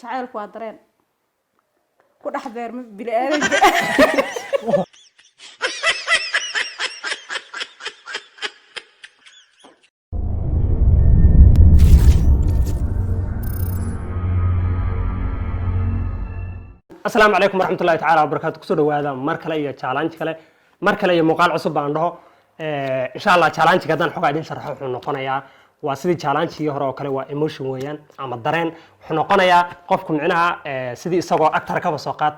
jacaylku waa dareen ku dhex beerma bini'aadamka السلام عليكم ورحمة الله تعالى وبركاته كسر وهذا مركلة يا challenge كله مركلة يا مقال عصب عنده إن شاء الله challenge كذا نحكي عدين شرحه حنقنا يا وسيدي challenge يهرا كله وemotion ويان عم الدرين حنقنا يا قفكم عنها سيدي سقى أكثر كبساقات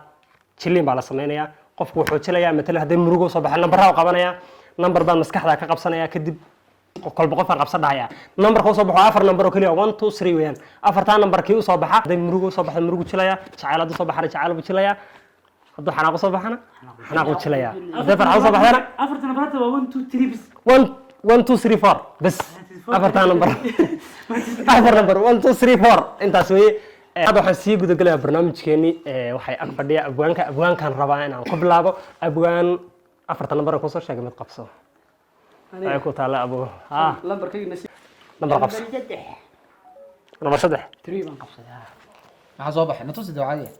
تشيلين على صنينا يا قفكم حوتشلا يا مثل هذا مروجو صباح النمبر وقبنا يا نمبر بان مسكح ذاك قبصنا يا كدب قل بقفر قبصنا يا نمبر خو صباح أفر نمبر وكليه 1 2 3 ويان أفر تان نمبر كيو صباح هذا مروجو صباح المروجو تشلا يا شعيل هذا صباح شعيل بتشلا يا هذا حناقو صباحنا حناقو تشلا يا هذا فرع صباح هنا أفر نمبرات 1 2 3 بس 1 2 3 4 بس أفر تان نمبر أفر نمبر 1 2 3 4 أنت سوي هذا حسي قد قلنا برنامج كني وحي أكبر دي أبوان كان ربعنا قبل لابو أبوان أفر تان نمبر كوسر شيء قمت قبصه أيكو تعالى أبو لمبر كي نسي نمبر قبص نمبر صدح تقريبا قبصة مع صباح نتصل دعائية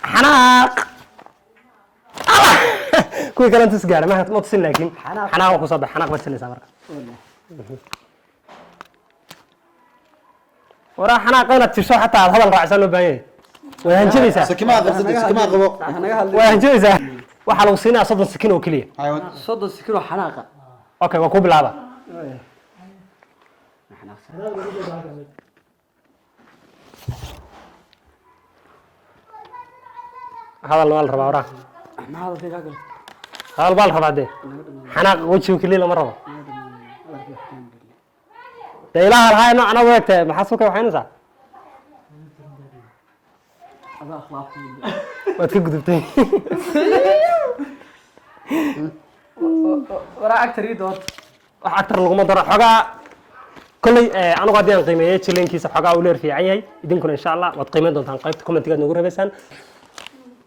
حناق كوي كلام تسجل ما تصل لكن حناق وصبح حناق بس اللي سامر ورا حناق قلنا تشوف حتى هذا الرأس له باين وهنجلسه سكيمة قصدك سكيمة قبو وهنجلسه وحلو سينا صد السكين وكليه أيوة صد السكر وحناقة اوكي وكوب لعبه هذا المال ربع وراه ما هذا في قاقل هذا البال ربع ده حناق وجهه كليه مرة ده إله هاي أنا وقت محسوك وحينسا هذا أخلاق وتكون قدبتي ورا أكتر يدور أكتر لغمة درا حاجة كل أنا قاعدين قيمة تشيلين كيس حاجة أولير في عيني يدينكم إن شاء الله وتقيمة دون تنقيب كومنت تقدر نقولها بس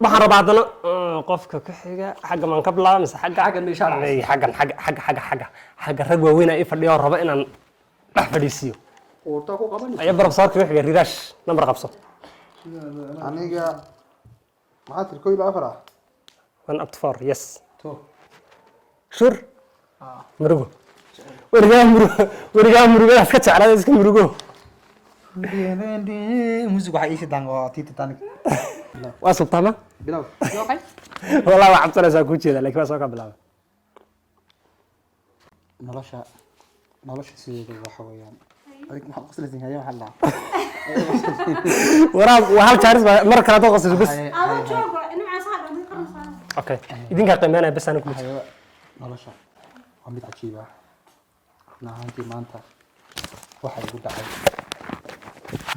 بحر بعضنا قفك كحاجة حاجة من قبل مس حاجة اللي شرع إيه حاجة رجوة وين إيه فردي وربع إن نحفديسيو ورتاكو قبل أي برب صار كيف ريداش نمبر قبصة أنا معاك الكوي بأفرع من أبتفار يس تو شور مرقو ورجع مرقو أسكت على ذلك مرقو موسيقى حقيقي دانغو تيتي تانك واصل طعمه بلاو والله ما عبتنا ساكوتشي ذا لكن ساكا بلا nolosha sideeda waxa weeyaan adig maxaa qoslaysan hayo waxa la وهل تعرف مرة كانت تقصد بس أنا جوجو إنه عساعد من قرصان اوكي idinka qiimeynaya bas aan ku mid nolosha waa mid cajiib ah nahantii maanta waxa igu dhacay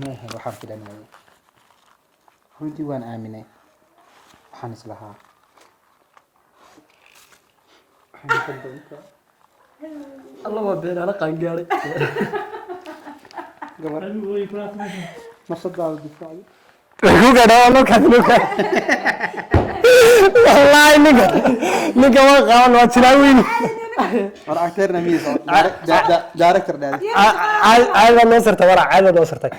meehe waxaan filanayay runtii waan aaminay waxaan islahaa الله ما بين على قنقاري nafsadaada difaaci ku gadhaa loo kadluka wallahi ninka waa qaban waa tilaawiin war actorna miiso director dhaadi ayda noo sartay wala ayda noo sartay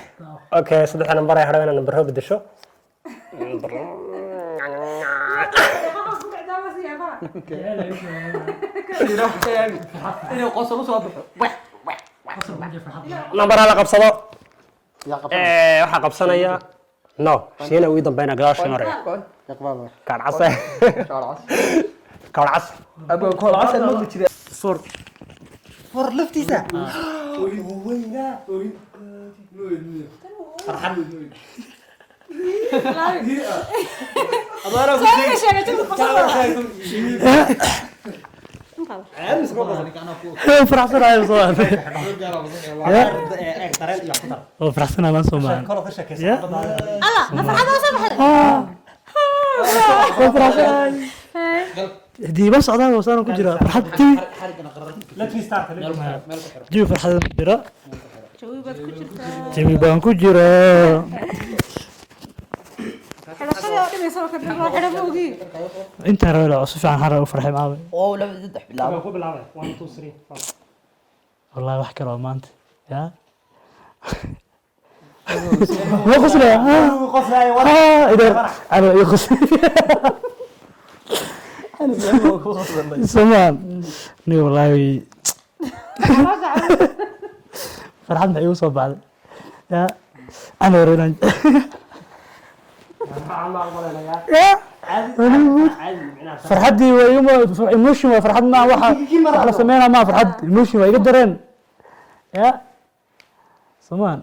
okay saddex number ay hadhayna number hoo bedesho إنه قصلوا صباح number la qabsado yaa qabsan waxa qabsanaya no sheena uu dambeena gadaasha maray yaqbaal kaad casay kaad cas أبغى أقول عسل ما بتشري صور war laftiisa سامي شيء تقول قصة فرحسنا يا صوان فرحسنا ما سوما الله ما فرحت وصبح دي بس عضانا وصانا كجرا فرحتي جيب فرحة كجرا جيب بان كجرا انت رأي عصف عن حرة وفرحي معاوي أوه لا بدي لا ku bilaabay 1 2 3 والله وحكي رومانت يا ما قصنا إذا أنا يقص سمان ني والله فرحان يوصل بعد يا أنا ورينا فرحتي ويوم ايموشن فرحت مع واحد احنا سمينا ما فرحت ايموشن ويقدرين يا سمان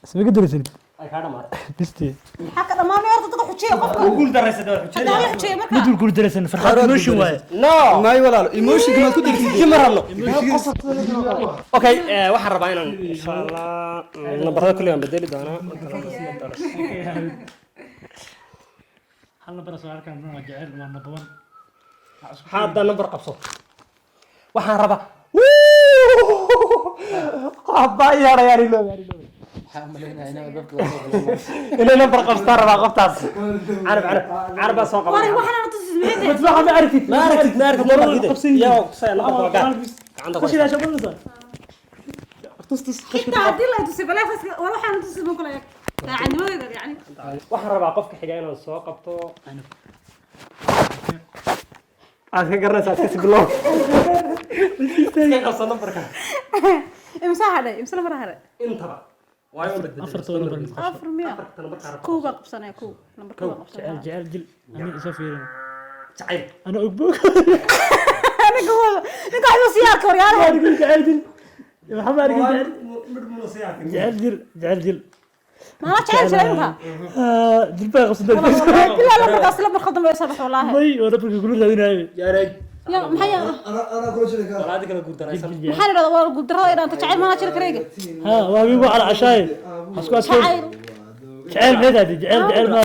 اسمي قدرتني ay ka dhamaatay بستي maxaa ka dhamaanay horta dadka xujiya qofka guul daraysan waa xujada hadaa la xujiya marka بدو كل درسنا فرحت ايموشن واي no maayo walaalo emotionka maad ku degtid ma rabno okay waxaan rabaa inaan insha Allah nambarada kulli aan bedeli doonaa هلا برا سؤال كان ما جعل ما نبون hadda nambar qabso waxaan rabaa qaba yaari loo waxaan maleynayaa inaan dadka la soo inay nambar qabstaan rabaa qoftaas carab soo qaba wari waxaan tusismeyday ما ما عرفتي ما aragtid nambar kida yaa kusay nambar gaar gacanta خش ku لا شغل نص inta hadii la tusay balaafas war waxaan tusismo kala eg daacadnimadeeda yani waxaan rabaa qofka xiga inaan soo qabto aad ka garanaysaa si bilow iska qabso nambarka imsa haday imsa lamar haday intaba waayo bedel أفرت ولا برد afar miya kow baa qabsanaya kow nambarka baa qabsanaya جعل جل أنا سافر jacayl أنا أقبل aniga wada ninka ayuu siyaar ka waryaalo أقول جعل جل يا محمد أقول جعل جل جعل جل ma la jecel shayga جل بقى قصد bilaa lambarkaas lambar khaldan bay sabax wallahi ماي وأنا برجع أقول له هذا ya maxay ana kula jira ka walaadi kala guul daraysan maxaan idhahdaa waa guuldarrada inaan ta jecel mana jira kareyga ها وأبي على عشاي أسكت أسكت jacayl جعل هذا جعل جعل ما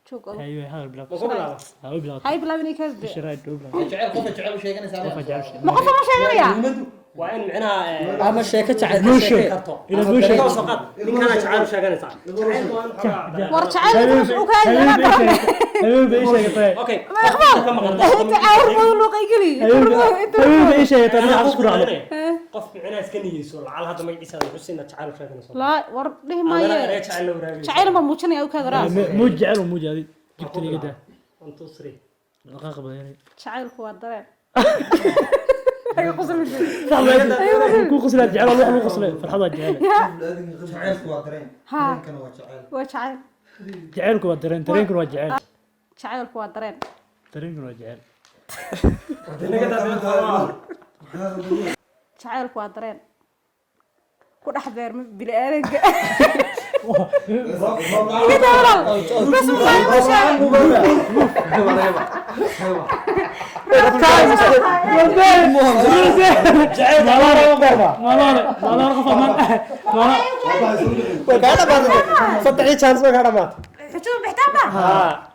joog oo أيوة هذا بلا ma ku bilaabo هذا بلا hay bilaabinay ka de شرايط بلا jecel qofka jecel u sheeganaysaa ما جعل شيء ma qof ma sheeganaya waa in micnaha ama sheeko jacayl موشن karto إلى موشن ka soo qaad ninkana jacayl sheeganaysaa jacaylku waa in xogaa war jacayl u ka yaala هذا بإيش يا طيب okay ma ikhbaar inta caawir madu loo qaygeli هذا بإيش يا طيب أنا أشكر عليه qof micnaha iska niyeyso lacal hadda magaciisa aan xusina jacayl sheeganayso la war dhihi ana maayo reer jacayl la waraagay jacayl ma muujinaya u ka garaa مو جعل ومو جعل جبت لي كده 1 2 3 دقائق يعني jacaylku waa dareen صح كو قصلا جعل الله لو قصلا فرحة جعل jacaylku waa dareen ha kana waa jacayl waa jacayl جعلك ودرين ترين كل وجعل jacaylku waa dareen ترين كل وجعل jacaylku waa dareen ku dhex beerma bini aadanka bas wallahi ma sheegay ما لا رغف ما way ka dhamaatay saddex chance way ka dhamaatay xujada bixitaan ba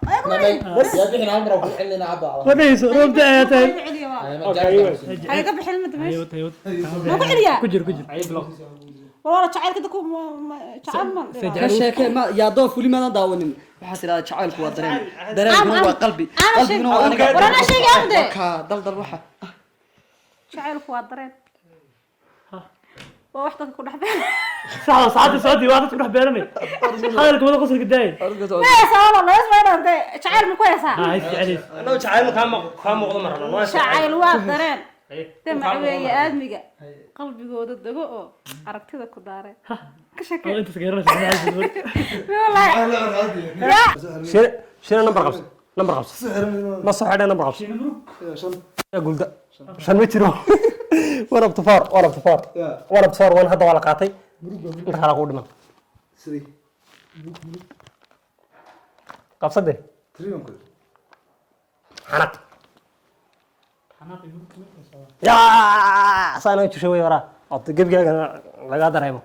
yaa bixin amra ku xilina cabba وديس رمت آياتي hay ka bixin mid meesh أيوة أيوة ma ku celiya كجر كجر ay bilow wala jacaylka dadku jacayl ma ka sheekee ma yaa doof weli maadan daawanin waxaas idhahdaa jacaylku waa dareen dareenkuna waa qalbi qalbiguna waa aniga warana sheegay amde ka daldal waxa jacaylku waa dareen waa wax dadka ku dhex beer صح صعد سعودي واحد تروح بيرمي هذا الكود قصر قداي ma sababa la isma dhante jacayl ma ku heesaa هاي يعني anoo jacayl ka muuqdo ma rabno jacayl waa dareen damac weeye aadmiga qalbigooda dego oo aragtida ku daare ka shakee انت سكيرنا shira number qabso ma soo xidhay number qabso ya gulda shan ma jiro one up to four one hadda waa la qaatay inta kala ku dhiman qabsade xanaq ya saana jushay way waraa oo gebgaaga laga dareemo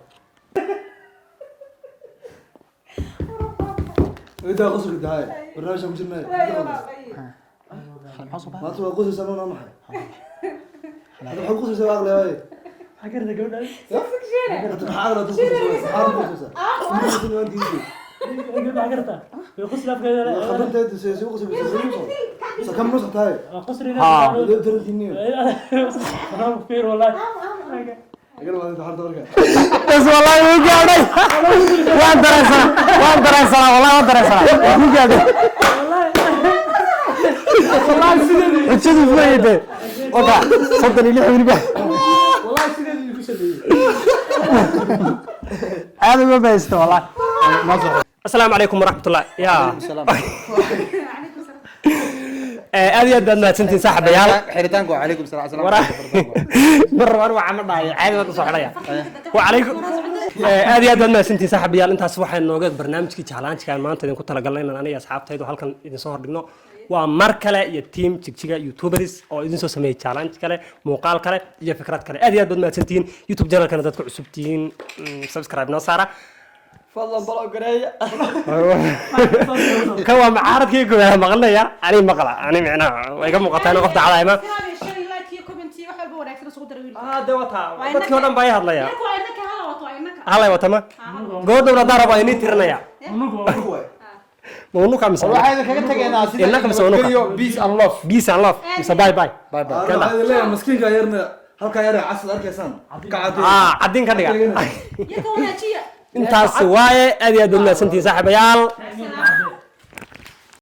إذا قصر دهاي برنامج مجرنا ما تبغى قصر سنة ولا محل هذا حق قصر سواء لا هاي حكرت قبل أنت محاولة قصر سواء حارب قصر حكرت يقص لك كذا خدمت أنت سوي قصر بس كم نص هاي قصر ها درجيني انا كثير والله Agar waa inta harta marka. بس والله مو قاعد وان درسنا والله وان درسنا مو قاعد والله سيدي تشوف فايده اوكي صدقني لي حبيبي Wallahi sidee idin ku sameeyay. هذا ما بيست والله السلام عليكم ورحمه الله يا ادي ادنا ما سنتين صاحب يا xiritaanku waa calaykum salaam salaam مره مره عمل dhahay caadi wada soo xidhaya وعليكم aad iyo aad ma santii saaxiibayaal intaas waxaan nooga barnaamijkii challenge-kan maanta idin ku talagalnay inaan aniga asxaabtaydu halkan idin soo hordhigno waa mar kale iyo team jigjiga youtubers oo idin soo sameeyay challenge kale muuqaal kale iyo fikrad kale aad iyo aad ma santiin youtube channel-kana dadku cusub tihiin subscribe noo saara fadlan balo gareeya كوا معارضكي كوا مقلنا أنا مقلة أنا معنا ويقوم مقطعنا قفت على ما دوتها بس كنا باي هذا يا هلا وتما قود ولا ضرب عيني ترنا يا مونو كم سنة waxaan kaga tageynaa sida إنك مسوونو peace and love بيس الله بيس باي باي bye bye كذا Hada maskiinka yarna halka yar casad arkaysan. Ka cad. عدين كذا انت سواي أدي أدنى سنتي صاحب يال